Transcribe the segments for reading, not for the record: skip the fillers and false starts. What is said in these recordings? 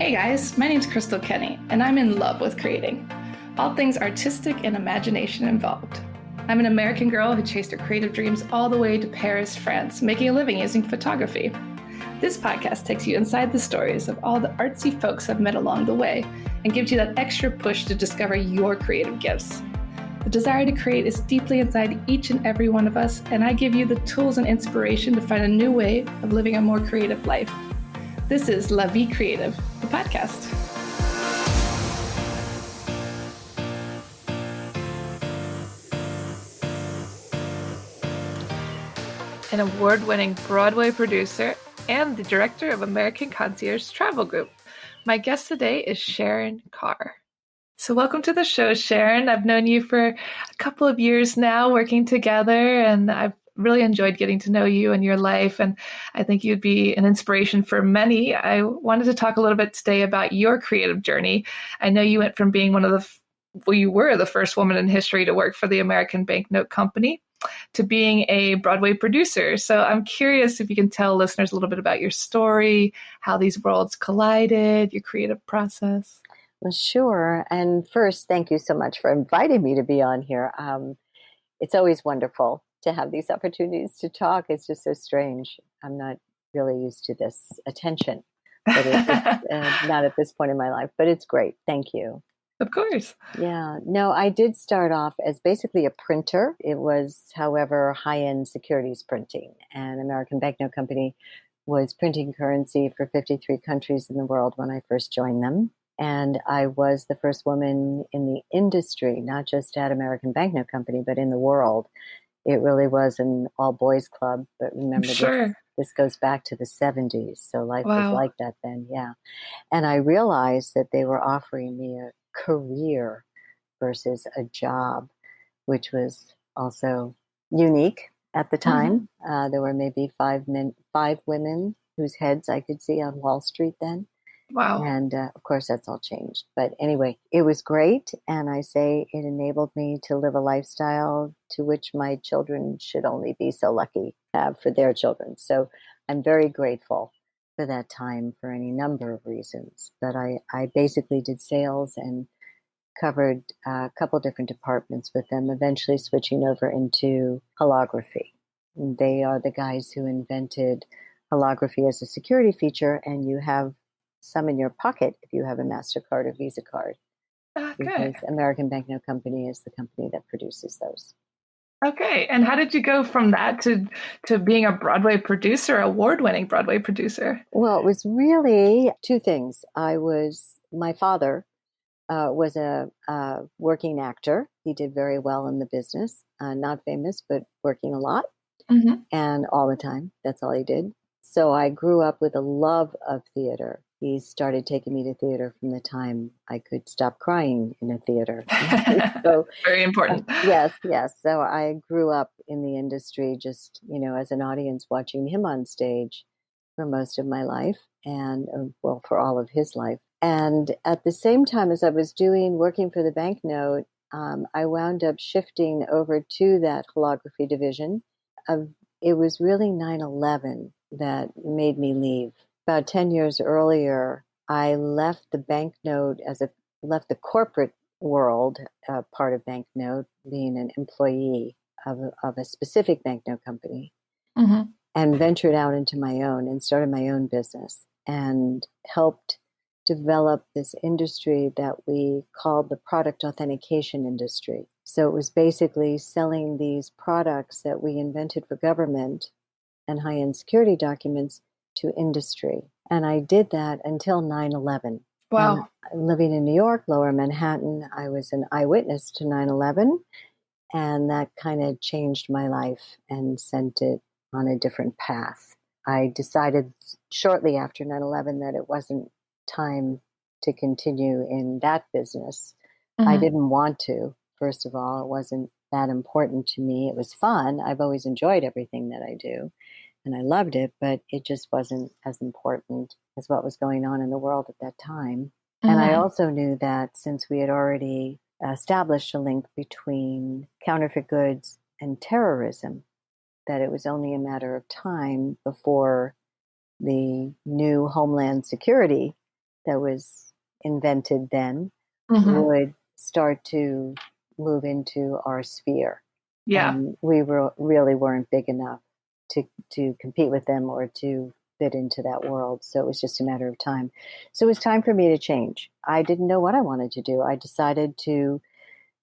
Hey guys, my name's Crystal Kenny, and I'm in love with creating. All things artistic and imagination involved. I'm an American girl who chased her creative dreams all the way to Paris, France, making a living using photography. This podcast takes you inside the stories of all the artsy folks I've met along the way and gives you that extra push to discover your creative gifts. The desire to create is deeply inside each and every one of us, and I give you the tools and inspiration to find a new way of living a more creative life. This is La Vie Creative, the podcast. An award-winning Broadway producer and the director of American Concierge Travel Group. My guest today is Sharon Carr. So welcome to the show, Sharon. I've known you for a couple of years now working together, and I've really enjoyed getting to know you and your life, and I think you'd be an inspiration for many. I wanted to talk a little bit today about your creative journey. I know you went from being you were the first woman in history to work for the American Banknote Company to being a Broadway producer. So I'm curious if you can tell listeners a little bit about your story, how these worlds collided, your creative process. Well, sure. And first, thank you so much for inviting me to be on here. It's always wonderful to have these opportunities to talk. It's just so strange. I'm not really used to this attention, but not at this point in my life, but it's great. Thank you. Of course. Yeah. No, I did start off as basically a printer. It was, however, high-end securities printing. And American Banknote Company was printing currency for 53 countries in the world when I first joined them. And I was the first woman in the industry, not just at American Banknote Company, but in the world. It really was an all-boys club, but remember, Sure. this goes back to the 70s, so life was Wow. like that then, yeah. And I realized that they were offering me a career versus a job, which was also unique at the time. There were maybe five women whose heads I could see on Wall Street then. Wow. And of course, that's all changed. But anyway, it was great. And I say it enabled me to live a lifestyle to which my children should only be so lucky to have for their children. So I'm very grateful for that time for any number of reasons. But I basically did sales and covered a couple different departments with them, eventually switching over into holography. They are the guys who invented holography as a security feature, and you have some in your pocket if you have a MasterCard or Visa card. Because American Banknote Company is the company that produces those. Okay. And how did you go from that to being a Broadway producer, award-winning Broadway producer? Well, it was really two things. My father was a working actor. He did very well in the business, not famous, but working a lot and all the time. That's all he did. So I grew up with a love of theater. He started taking me to theater from the time I could stop crying in a theater. So, very important. Yes. So I grew up in the industry just, as an audience watching him on stage for most of my life and, for all of his life. And at the same time as I was working for the banknote, I wound up shifting over to that holography division. It was really 9/11 that made me leave. About 10 years earlier, I left the left the corporate world, part of banknote, being an employee of a specific banknote company, and ventured out into my own and started my own business and helped develop this industry that we called the product authentication industry. So it was basically selling these products that we invented for government and high-end security documents to industry. And I did that until 9/11. Wow. Living in New York, Lower Manhattan, I was an eyewitness to 9/11, and that kind of changed my life and sent it on a different path. I decided shortly after 9/11 that it wasn't time to continue in that business. I didn't want to, first of all. It wasn't that important to me. It was fun. I've always enjoyed everything that I do, and I loved it, but it just wasn't as important as what was going on in the world at that time. And I also knew that since we had already established a link between counterfeit goods and terrorism, that it was only a matter of time before the new Homeland Security that was invented then Hmm. would start to move into our sphere. Yeah. And we really weren't big enough to compete with them or to fit into that world. So it was just a matter of time. So it was time for me to change. I didn't know what I wanted to do. I decided to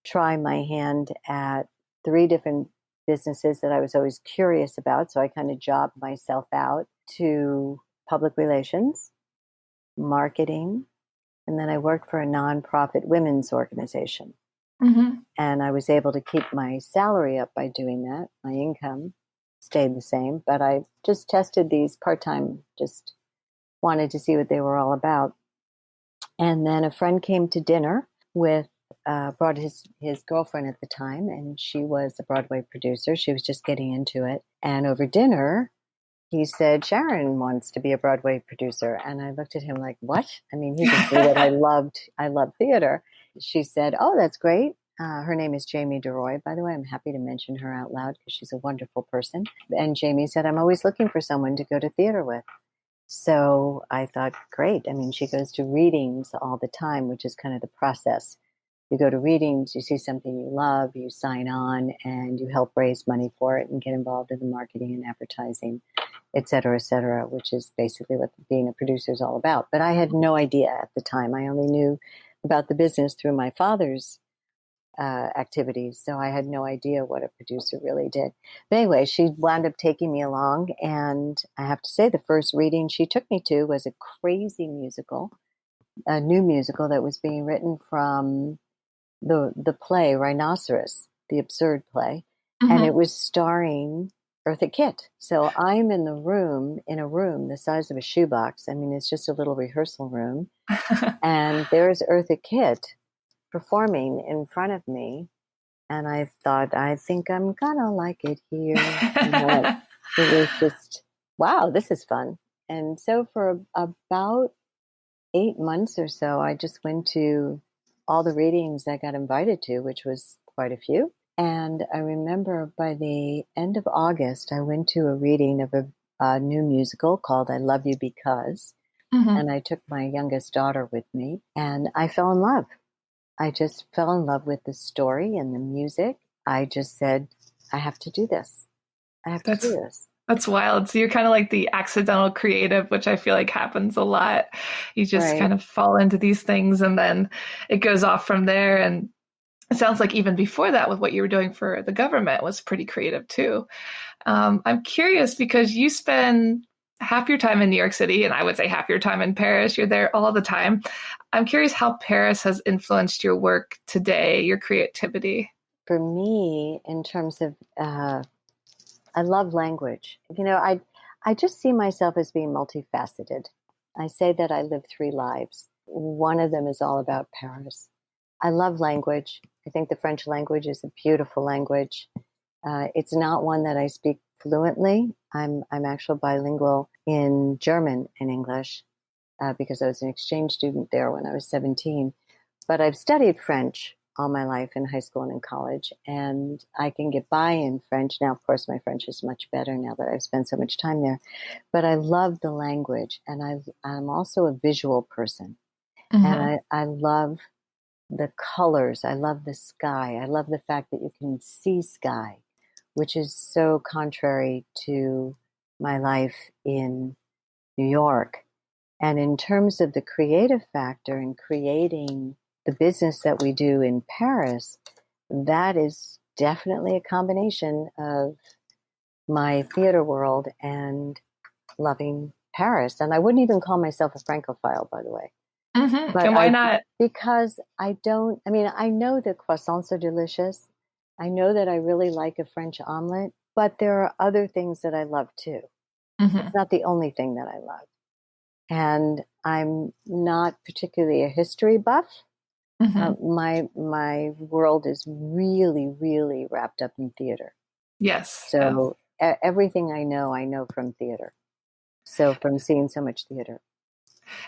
try my hand at three different businesses that I was always curious about. So I kind of jobbed myself out to public relations, marketing, and then I worked for a nonprofit women's organization. Hmm. And I was able to keep my salary up by doing that. My income stayed the same, but I just tested these part time, just wanted to see what they were all about. And then a friend came to dinner with, brought his girlfriend at the time, and she was a Broadway producer. She was just getting into it. And over dinner, he said, Sharon wants to be a Broadway producer. And I looked at him like, what? I mean, he just knew that I loved theater. She said, oh, that's great. Her name is Jamie DeRoy, by the way. I'm happy to mention her out loud because she's a wonderful person. And Jamie said, I'm always looking for someone to go to theater with. So I thought, great. I mean, she goes to readings all the time, which is kind of the process. You go to readings, you see something you love, you sign on, and you help raise money for it and get involved in the marketing and advertising, et cetera, which is basically what being a producer is all about. But I had no idea at the time. I only knew about the business through my father's activities. So I had no idea what a producer really did. But anyway, she wound up taking me along. And I have to say, the first reading she took me to was a crazy musical, a new musical that was being written from the play Rhinoceros, the absurd play. And it Hmm. was starring Eartha Kitt. So I'm in a room the size of a shoebox. I mean, it's just a little rehearsal room. And there's Eartha Kitt performing in front of me. And I thought, I think I'm gonna like it here. It was just, wow, this is fun. And so for about 8 months or so, I just went to all the readings I got invited to, which was quite a few. And I remember by the end of August, I went to a reading of a new musical called I Love You Because. Hmm. And I took my youngest daughter with me, and I fell in love. I just fell in love with the story and the music. I just said, I have to do this. I have to do That's this. that's wild. So you're kind of like the accidental creative, which I feel like happens a lot. You just Right. kind of fall into these things and then it goes off from there. And it sounds like even before that, with what you were doing for the government, was pretty creative too. I'm curious because you spend half your time in New York City, and I would say half your time in Paris. You're there all the time. I'm curious how Paris has influenced your work today, your creativity. For me, in terms of, I love language. I just see myself as being multifaceted. I say that I live three lives. One of them is all about Paris. I love language. I think the French language is a beautiful language. It's not one that I speak fluently. I'm actually bilingual in German and English because I was an exchange student there when I was 17. But I've studied French all my life in high school and in college, and I can get by in French. Now, of course, my French is much better now that I've spent so much time there. But I love the language, and I'm also a visual person. And Hmm. I love the colors. I love the sky. I love the fact that you can see sky, which is so contrary to my life in New York. And in terms of the creative factor in creating the business that we do in Paris, that is definitely a combination of my theater world and loving Paris. And I wouldn't even call myself a Francophile, by the way. Hmm. But And why not? because I don't, I mean, I know that croissants are delicious. I know that I really like a French omelet, but there are other things that I love too. It's Hmm. not the only thing that I love. And I'm not particularly a history buff. Hmm. My world is really, really wrapped up in theater. Yes, yes. So everything I know from theater. So from seeing so much theater.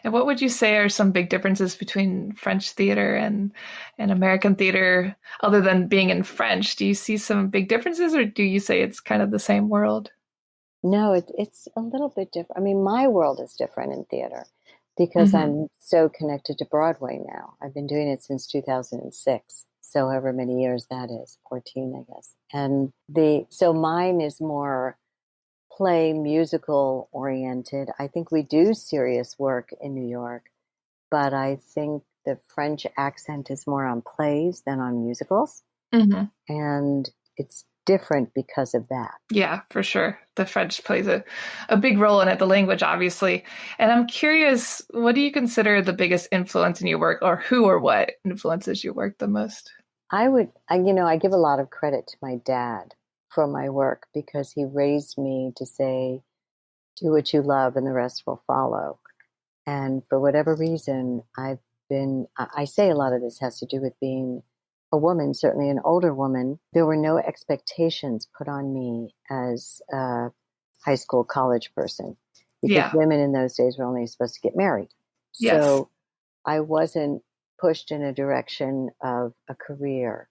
And what would you say are some big differences between French theater and American theater, other than being in French? Do you see some big differences, or do you say it's kind of the same world? No, it's a little bit different. I mean, my world is different in theater. because Hmm. I'm so connected to Broadway now. I've been doing it since 2006. So however many years that is, 14, I guess. And so mine is more play musical oriented. I think we do serious work in New York, but I think the French accent is more on plays than on musicals. Hmm. And it's different because of that. Yeah, for sure. The French plays a big role in it, the language, obviously. And I'm curious, what do you consider the biggest influence in your work, or who or what influences your work the most? I give a lot of credit to my dad for my work because he raised me to say, do what you love and the rest will follow. And for whatever reason, I say a lot of this has to do with being a woman, certainly an older woman. There were no expectations put on me as a high school, college person because Yeah. women in those days were only supposed to get married. Yes. So I wasn't pushed in a direction of a career.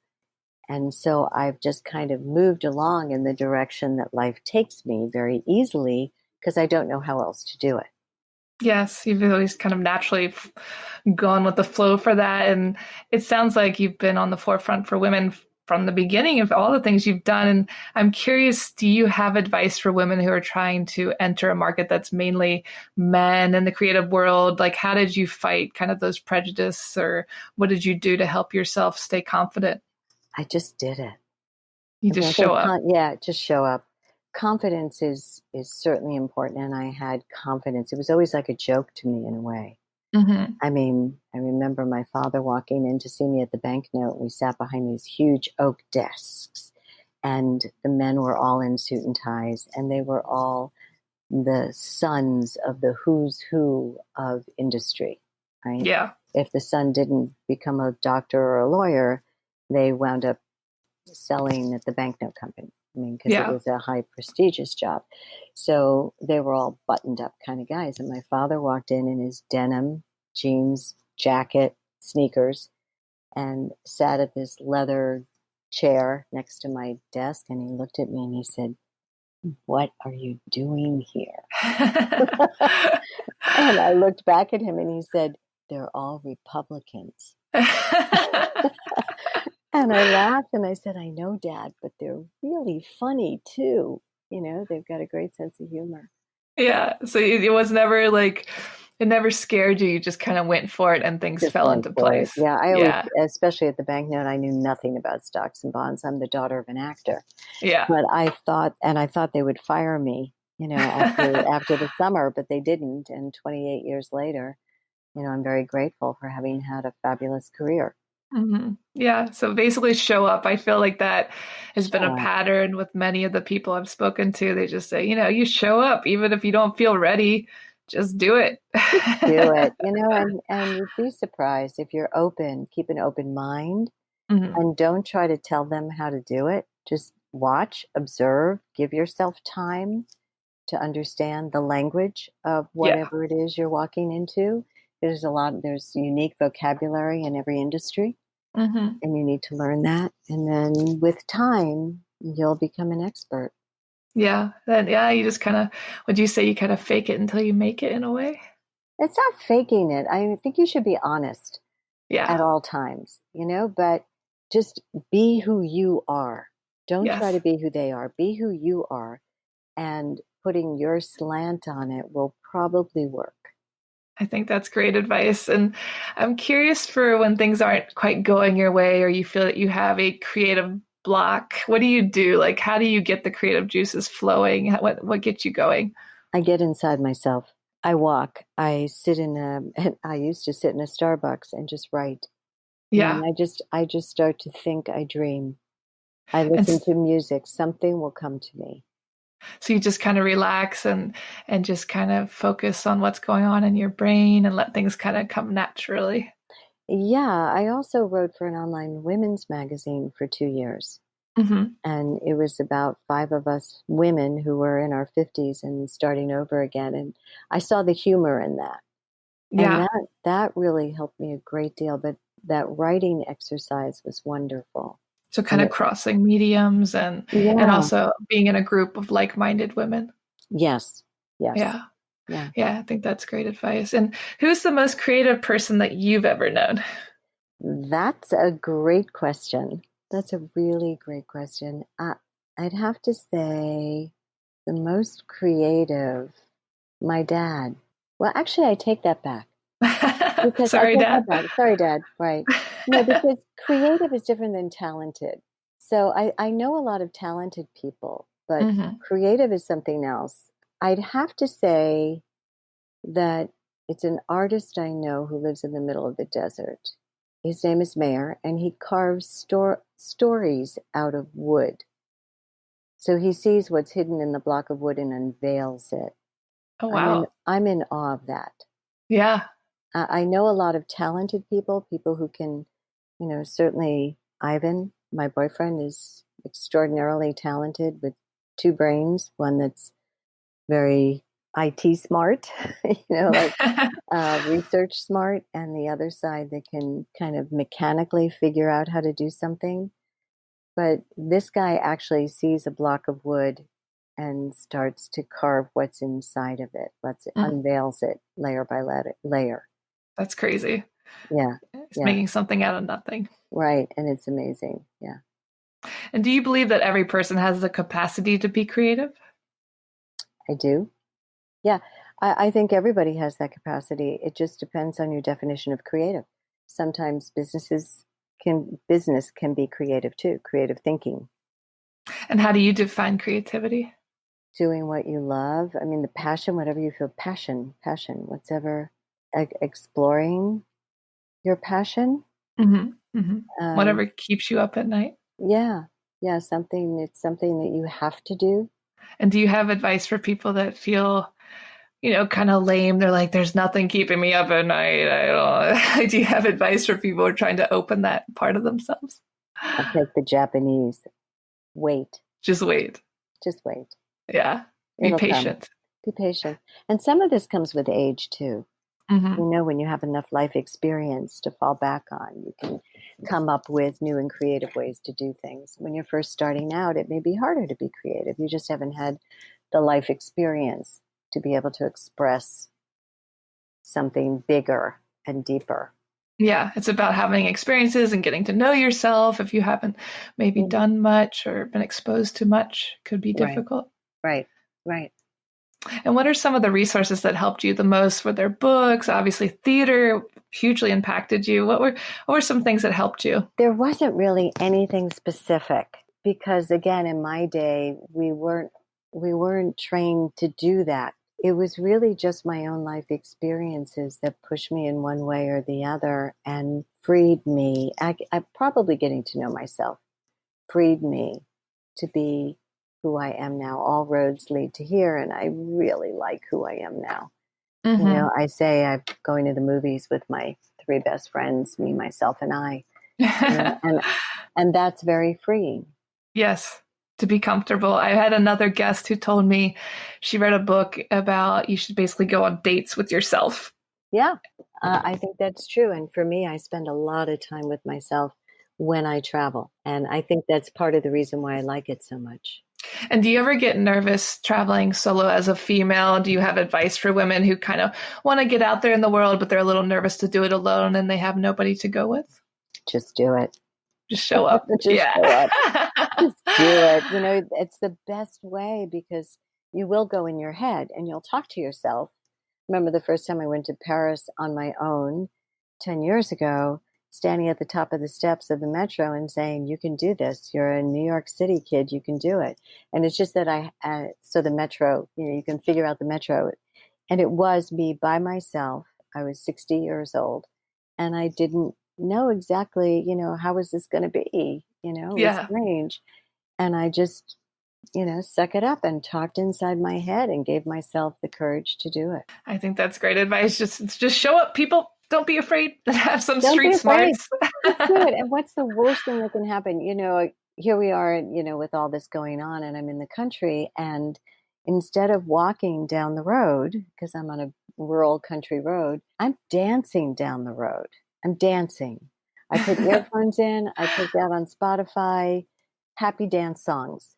And so I've just kind of moved along in the direction that life takes me very easily because I don't know how else to do it. Yes, you've always kind of naturally gone with the flow for that. And it sounds like you've been on the forefront for women from the beginning of all the things you've done. And I'm curious, do you have advice for women who are trying to enter a market that's mainly men in the creative world? Like, how did you fight kind of those prejudice, or what did you do to help yourself stay confident? I just did it. You I mean, just I show think, up. yeah, just show up. Confidence is certainly important, and I had confidence. It was always like a joke to me in a way. Hmm. I mean, I remember my father walking in to see me at the banknote. We sat behind these huge oak desks, and the men were all in suit and ties, and they were all the sons of the who's who of industry, right? Yeah. If the son didn't become a doctor or a lawyer, they wound up selling at the banknote company. I mean, because it Yeah. was a high prestigious job. So they were all buttoned up kind of guys. And my father walked in his denim, jeans, jacket, sneakers, and sat at this leather chair next to my desk. And he looked at me and he said, "What are you doing here?" And I looked back at him and he said, "They're all Republicans." And I laughed and I said, "I know, Dad, but they're really funny too. You know, they've got a great sense of humor." Yeah. So it was never like, it never scared you. You just kind of went for it and things Just fell went into for it. place. Yeah, I always, Yeah. especially at the banknote, I knew nothing about stocks and bonds. I'm the daughter of an actor, Yeah. but I thought they would fire me, after the summer, but they didn't. And 28 years later, I'm very grateful for having had a fabulous career. Hmm. Yeah. So basically, show up. I feel like that has been a Show up. pattern with many of the people I've spoken to. They just say, you show up, even if you don't feel ready, just do it. Do it, and you'd be surprised if you're open, keep an open mind, Hmm. and don't try to tell them how to do it. Just watch, observe, give yourself time to understand the language of Yeah. whatever it is you're walking into. There's unique vocabulary in every industry, Hmm. and you need to learn that. And then with time, you'll become an expert. Yeah. Then, yeah, you just kind of, would you say you kind of fake it until you make it in a way? It's not faking it. I think you should be honest Yeah. at all times, but just be who you are. Don't try to Yes. be who they are. Be who you are. And putting your slant on it will probably work. I think that's great advice. And I'm curious, for when things aren't quite going your way or you feel that you have a creative block, what do you do? Like, how do you get the creative juices flowing? What gets you going? I get inside myself. I walk. I used to sit in a Starbucks and just write. And Yeah. I just start to think, I dream. I And listen to music. Something will come to me. so you just kind of relax and just kind of focus on what's going on in your brain and let things kind of come naturally. Yeah, I also wrote for an online women's magazine for 2 years. Hmm. And it was about five of us women who were in our 50s and starting over again. And I saw the humor in that. And Yeah. that really helped me a great deal. But that writing exercise was wonderful. So kind And of crossing mediums and yeah, also being in a group of like-minded women. yes, yes. Yeah. Yeah. Yeah, I think that's great advice. And who's the most creative person that you've ever known? That's a great question. That's a really great question. I'd have to say the most creative, my dad. Well, actually, I take that back because I Sorry, take Dad. that back. Sorry, Dad. Right. No, because creative is different than talented. So I know a lot of talented people, but Hmm. creative is something else. I'd have to say that it's an artist I know who lives in the middle of the desert. His name is Mayer, and he carves stories out of wood. So he sees what's hidden in the block of wood and unveils it. Oh, I'm in wow. I'm in awe of that. Yeah. I know a lot of talented people who can, certainly Ivan, my boyfriend, is extraordinarily talented with two brains, one that's very IT smart, like research smart, and the other side that can kind of mechanically figure out how to do something. But this guy actually sees a block of wood and starts to carve what's inside of it. Mm, Unveils it layer by layer. that's crazy. Yeah, It's yeah, making something out of nothing. right. And it's amazing. Yeah, And do you believe that every person has the capacity to be creative? I do. Yeah, I think everybody has that capacity. It just depends on your definition of creative. Sometimes business can be creative too, creative thinking, And how do you define creativity? doing what you love. I mean, the passion, whatever you feel, passion, whatever, exploring your passion. Hmm. Hmm. Um, Whatever keeps you up at night. yeah, yeah, it's something that you have to do. And do you have advice for people that feel, kind of lame? They're like, there's nothing keeping me up at night. I don't. Do you have advice for people who are trying to open that part of themselves? I'll take the Japanese. Wait, Just wait. just wait. Yeah. Be It'll come. patient. Be patient. And some of this comes with age too. Hmm. When you have enough life experience to fall back on, you can come up with new and creative ways to do things. When you're first starting out, it may be harder to be creative. You just haven't had the life experience to be able to express something bigger and deeper. Yeah, it's about having experiences and getting to know yourself. If you haven't maybe Mhm. done much or been exposed to much, it could be Right, difficult. right, right. And what are some of the resources that helped you the most? Were there books? Obviously, theater hugely impacted you. What were some things that helped you? There wasn't really anything specific because, again, in my day, we weren't trained to do that. It was really just my own life experiences that pushed me in one way or the other and freed me. I'm probably getting to know myself, freed me to be who I am now. All roads lead to here, and I really like who I am now. Hmm. I say I'm going to the movies with my three best friends, me, myself, and I. And that's very freeing. Yes, to be comfortable. I had another guest who told me she read a book about you should basically go on dates with yourself. Yeah, I think that's true. And for me, I spend a lot of time with myself when I travel. And I think that's part of the reason why I like it so much. And do you ever get nervous traveling solo as a female? Do you have advice for women who kind of want to get out there in the world, but they're a little nervous to do it alone and they have nobody to go with? Just do it. Just show up. Just Yeah. show up. Just do it. It's the best way because you will go in your head and you'll talk to yourself. Remember the first time I went to Paris on my own 10 years ago, standing at the top of the steps of the metro and saying, "You can do this. You're a New York City kid. You can do it." And it's just that so the metro, you can figure out the metro. And it was me by myself. I was 60 years old and I didn't know exactly, how was this going to be? It was Yeah. strange. And I just, suck it up and talked inside my head and gave myself the courage to do it. I think that's great advice. Just show up, people. Don't be afraid to have some Don't be street afraid. smarts. Just do it. And what's the worst thing that can happen? Here we are, with all this going on, and I'm in the country. And instead of walking down the road, because I'm on a rural country road, I'm dancing down the road. I'm dancing. I put earphones in, I put that on Spotify, happy dance songs.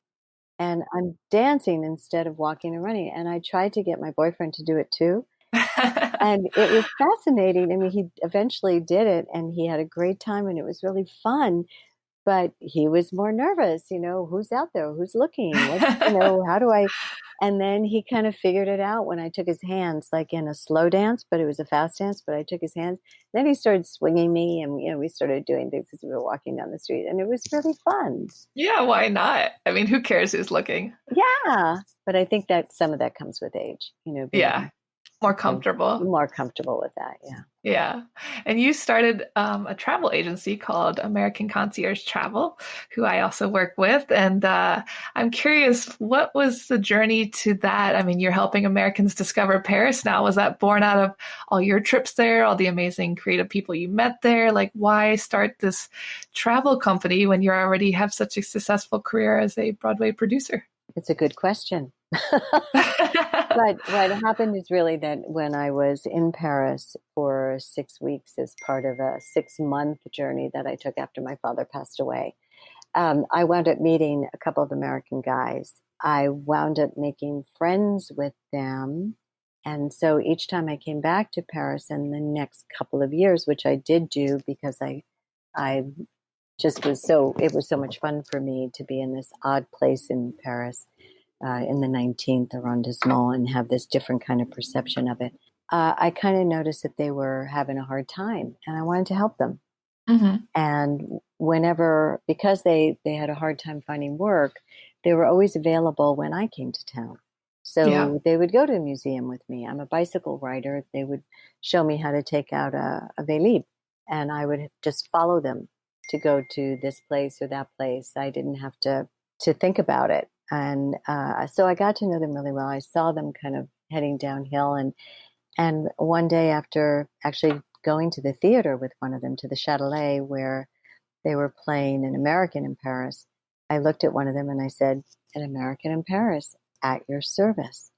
and I'm dancing instead of walking and running. And I tried to get my boyfriend to do it too. And it was fascinating. I mean, he eventually did it and he had a great time and it was really fun. But he was more nervous, who's out there, who's looking, how do I? And then he kind of figured it out when I took his hands, like in a slow dance, but it was a fast dance, but I took his hands. Then he started swinging me and, we started doing things as we were walking down the street and it was really fun. Yeah, why not? I mean, who cares who's looking? Yeah. But I think that some of that comes with age, Yeah, being more comfortable. more comfortable with that. Yeah. Yeah. And you started a travel agency called American Concierge Travel, who I also work with. And I'm curious, what was the journey to that? I mean, you're helping Americans discover Paris now. Was that born out of all your trips there, all the amazing creative people you met there? Like, why start this travel company when you already have such a successful career as a Broadway producer? It's a good question. But what happened is really that when I was in Paris for 6 weeks as part of a 6-month journey that I took after my father passed away, I wound up meeting a couple of American guys. I wound up making friends with them. And so each time I came back to Paris in the next couple of years, which I did do because I just it was so much fun for me to be in this odd place in Paris. In the 19th arrondissement and have this different kind of perception of it. I kind of noticed that they were having a hard time and I wanted to help them. Mm-hmm. And because they had a hard time finding work, they were always available when I came to town. So they would go to a museum with me. I'm a bicycle rider. They would show me how to take out a Vélib and I would just follow them to go to this place or that place. I didn't have to think about it. And so I got to know them really well. I saw them kind of heading downhill. And one day after actually going to the theater with one of them, to the Châtelet, where they were playing an American in Paris, I looked at one of them and I said, "An American in Paris, at your service."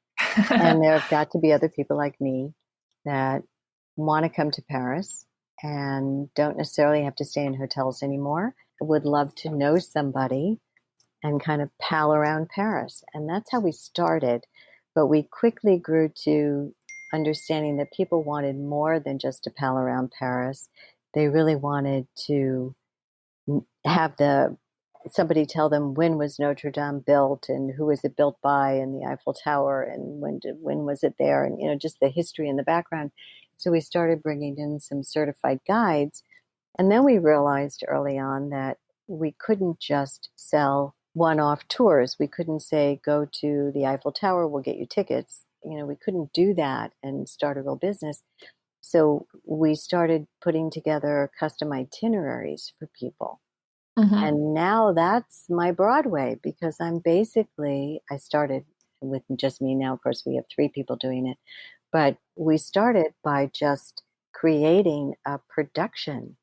And there have got to be other people like me that want to come to Paris and don't necessarily have to stay in hotels anymore. Would love to know somebody and kind of pal around Paris. And that's how we started. But we quickly grew to understanding that people wanted more than just to pal around Paris. They really wanted to have somebody tell them when was Notre Dame built and who was it built by and the Eiffel Tower and when was it there and just the history and the background. So we started bringing in some certified guides. And then we realized early on that we couldn't just sell one-off tours. We couldn't say, go to the Eiffel Tower, we'll get you tickets. We couldn't do that and start a real business. So we started putting together custom itineraries for people. Mm-hmm. And now that's my Broadway because I started with just me now. Of course, we have 3 people doing it. But we started by just creating a production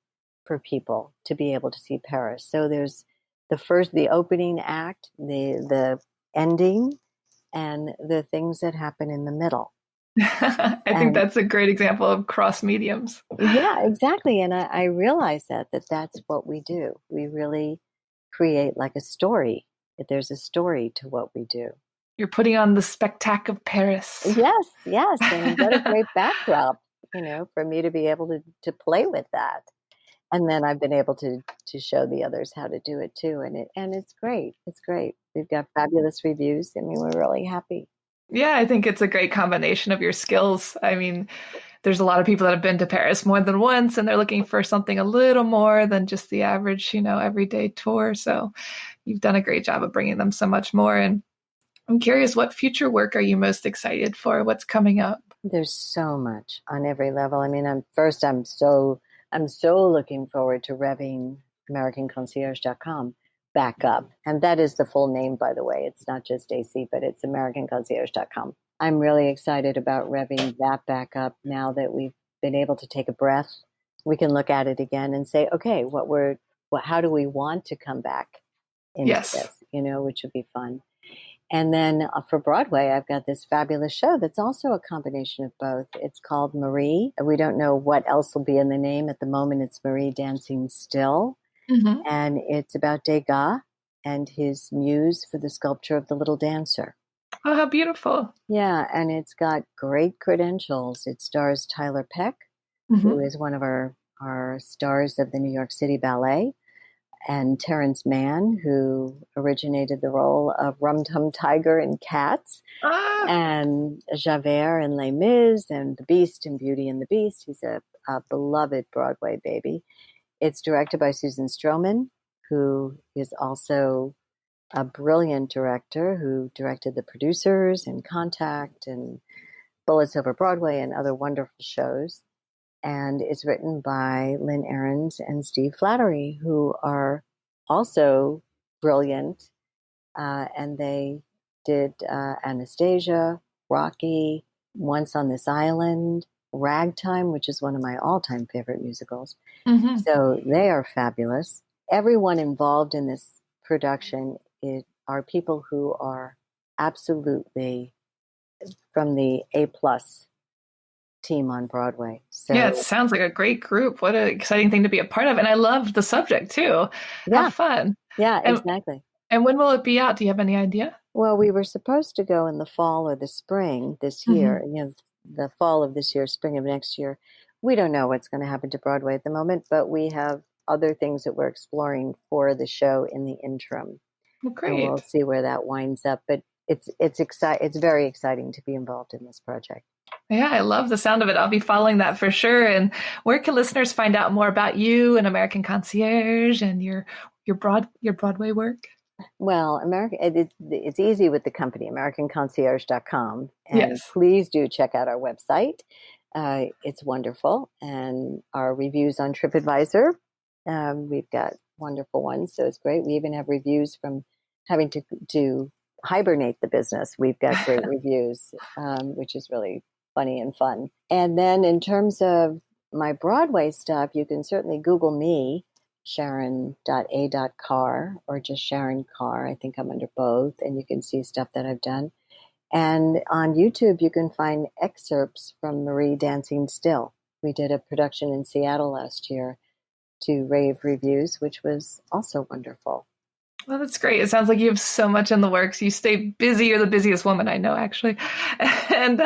for people to be able to see Paris. So there's the opening act, the ending, and the things that happen in the middle. I think that's a great example of cross mediums. Yeah, exactly. And I realize that's what we do. We really create like a story. There's a story to what we do. You're putting on the spectacle of Paris. Yes. And what a great backdrop, for me to be able to play with that. And then I've been able to show the others how to do it too. And it's great. It's great. We've got fabulous reviews. I mean, we're really happy. Yeah, I think it's a great combination of your skills. I mean, there's a lot of people that have been to Paris more than once and they're looking for something a little more than just the average, everyday tour. So you've done a great job of bringing them so much more. And I'm curious, what future work are you most excited for? What's coming up? There's so much on every level. I mean, I'm so looking forward to revving AmericanConcierge.com back up. And that is the full name, by the way. It's not just AC, but it's AmericanConcierge.com. I'm really excited about revving that back up now that we've been able to take a breath. We can look at it again and say, okay, how do we want to come back into this, which would be fun. And then for Broadway, I've got this fabulous show that's also a combination of both. It's called Marie. We don't know what else will be in the name. At the moment, it's Marie Dancing Still. Mm-hmm. And it's about Degas. and his muse for the sculpture of the Little Dancer. Oh, how beautiful. Yeah, and it's got great credentials. It stars Tyler Peck, who is one of our stars of the New York City Ballet, and Terrence Mann, who originated the role of Rum Tum Tiger in Cats, and Javert in Les Mis, and the Beast in Beauty and the Beast. He's a beloved Broadway baby. It's directed by Susan Stroman, who is also a brilliant director who directed The Producers and Contact and Bullets Over Broadway and other wonderful shows. And it's written by Lynn Ahrens and Steve Flattery, who are also brilliant. And they did Anastasia, Rocky, Once on This Island, Ragtime, which is one of my all-time favorite musicals. So they are fabulous. Everyone involved in this production are people who are absolutely from the A-plus team on Broadway. So, yeah, it sounds like a great group. What an exciting thing to be a part of. And I love the subject too. Yeah. Have fun. Yeah, exactly. And when will it be out? Do you have any idea? Well, we were supposed to go in the fall or the spring this year, the fall of this year, spring of next year. We don't know what's going to happen to Broadway at the moment, but we have other things that we're exploring for the show in the interim. Well, great. And we'll see where that winds up. But it's very exciting to be involved in this project. Yeah, I love the sound of it. I'll be following that for sure. And where can listeners find out more about you and American Concierge and your Broadway work? Well, it's easy with the company, AmericanConcierge.com. And yes. Please do check out our website. It's wonderful. And our reviews on TripAdvisor, we've got wonderful ones. So it's great. We even have reviews from having to hibernate the business. We've got great reviews, which is really funny and fun. And then in terms of my Broadway stuff, you can certainly Google me, Sharon.a.Carr, or just Sharon Carr. I think I'm under both, and you can see stuff that I've done. And on YouTube, you can find excerpts from Marie Dancing Still. We did a production in Seattle last year to rave reviews, which was also wonderful. Well, that's great. It sounds like you have so much in the works. You stay busy. You're the busiest woman I know, actually. And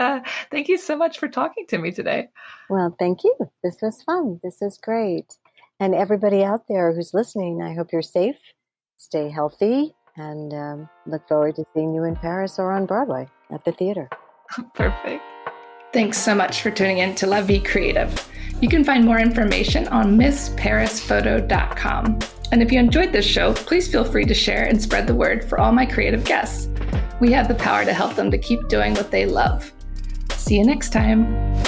thank you so much for talking to me today. Well, thank you. This was fun. This is great. And everybody out there who's listening, I hope you're safe, stay healthy, and look forward to seeing you in Paris or on Broadway at the theater. Perfect. Thanks so much for tuning in to La Vie Creative. You can find more information on MissParisPhoto.com. And if you enjoyed this show, please feel free to share and spread the word for all my creative guests. We have the power to help them to keep doing what they love. See you next time.